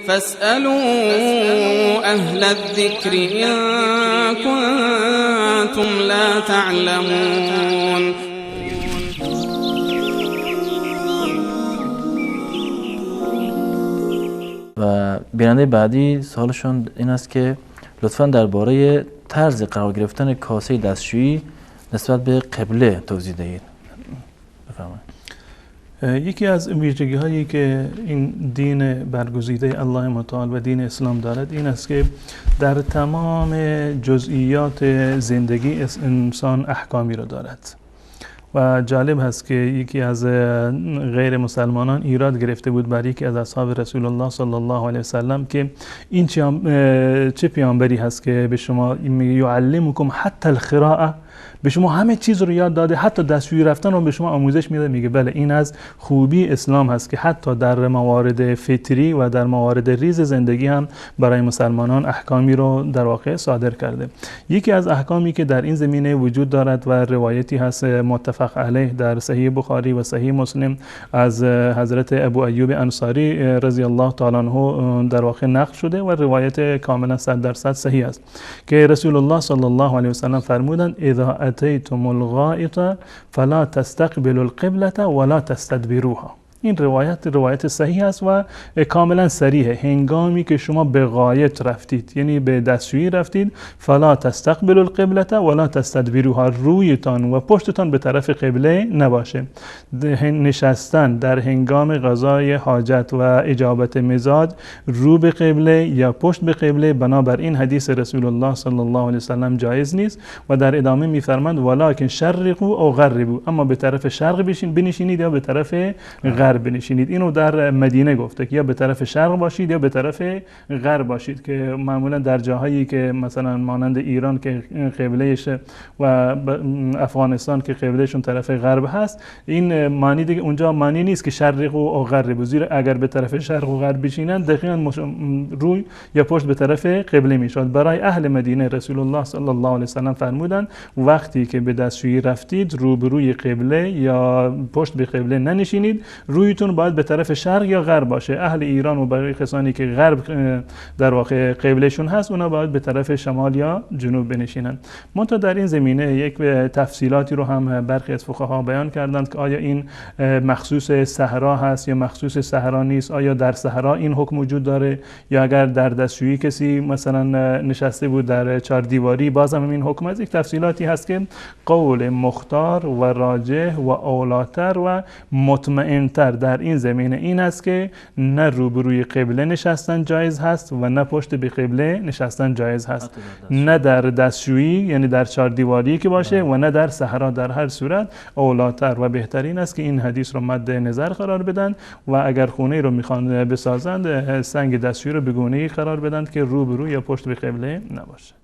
فاسألوا أهل الذكر إن كنتم لا تعلمون. و بیننده بعدی سوالشون این است که لطفاً درباره طرز قرار گرفتن کاسه دستشویی نسبت به قبله توضیح دهید. بفرمایید. یکی از ویژگی هایی که این دین برگزیده الله متعال و دین اسلام دارد این است که در تمام جزئیات زندگی انسان احکامی را دارد و جالب هست که یکی از غیر مسلمانان ایراد گرفته بود بر یکی از اصحاب رسول الله صلی الله علیه وسلم که این چه پیامبری هست که به شما یعلمکم حتی القراءه، به شما همه چیز رو یاد داده، حتی دستشویی رفتن رو به شما آموزش میده. میگه بله، این از خوبی اسلام هست که حتی در موارد فطری و در موارد ریز زندگی هم برای مسلمانان احکامی رو در واقع صادر کرده. یکی از احکامی که در این زمینه وجود دارد و روایتی هست متفق علیه در صحیح بخاری و صحیح مسلم از حضرت ابو ایوب انصاری رضی الله تعالی عنه در واقع نقل شده و روایت کاملا 100% صحیح است که رسول الله صلی الله علیه و سلم فرمودند اذا اتیتم الغائط فلا تستقبلوا القبلة ولا تستدبروها. این روایت صحیح است و کاملا صریحه. هنگامی که شما به غایط رفتید، یعنی به دستشویی رفتید، فلا تستقبلوا القبلة ولا تستدبروها، رویتان و پشتتان به طرف قبله نباشه. نشستن در هنگام قضای حاجت و اجابت مزاج رو به قبله یا پشت به قبله بنابراین حدیث رسول الله صلی الله علیه وسلم جایز نیست و در ادامه میفرماند ولکن شرقوا او غربوا، اما به طرف شرق بنشینید یا به طرف غرب بنشینید. اینو در مدینه گفته که یا به طرف شرق باشید یا به طرف غرب باشید، که معمولا در جاهایی که مثلا مانند ایران که قبلهش و افغانستان که قبلهشون طرف غرب هست، این معنی دیگه اونجا معنی نیست که شرق و غرب، زیرا اگر به طرف شرق و غرب بشینن دقیقاً روی یا پشت به طرف قبله میشد. برای اهل مدینه رسول الله صلی الله علیه وسلم فرمودند وقتی که به دستشویی رفتید روبروی قبله یا پشت به قبله ننشینید، رویتون باید به طرف شرق یا غرب باشه. اهل ایران و بقیه کسانی که غرب در واقع قبلشون هست اونا باید به طرف شمال یا جنوب بنشینن. منتها در این زمینه یک تفصیلاتی رو هم برخی از فقها بیان کردند که آیا این مخصوص صحرا هست یا مخصوص صحرا نیست، آیا در صحرا این حکم وجود داره یا اگر در دستشویی کسی مثلا نشسته بود در چهار دیواری باز هم این حکم است. یک تفصیلاتی هست که قول مختار و راجح و اولاتر و مطمئنتر در این زمینه این است که نه روبروی قبله نشستن جایز هست و نه پشت به قبله نشستن جایز هست، نه در دستشویی یعنی در چهار دیواری که باشه و نه در صحرا. در هر صورت اولاتر و بهترین است که این حدیث رو مد نظر قرار بدن و اگر خونه رو میخوان بسازند سنگ دستشویی رو به گونه‌ای قرار بدن که روبرو یا پشت به قبله نباشد.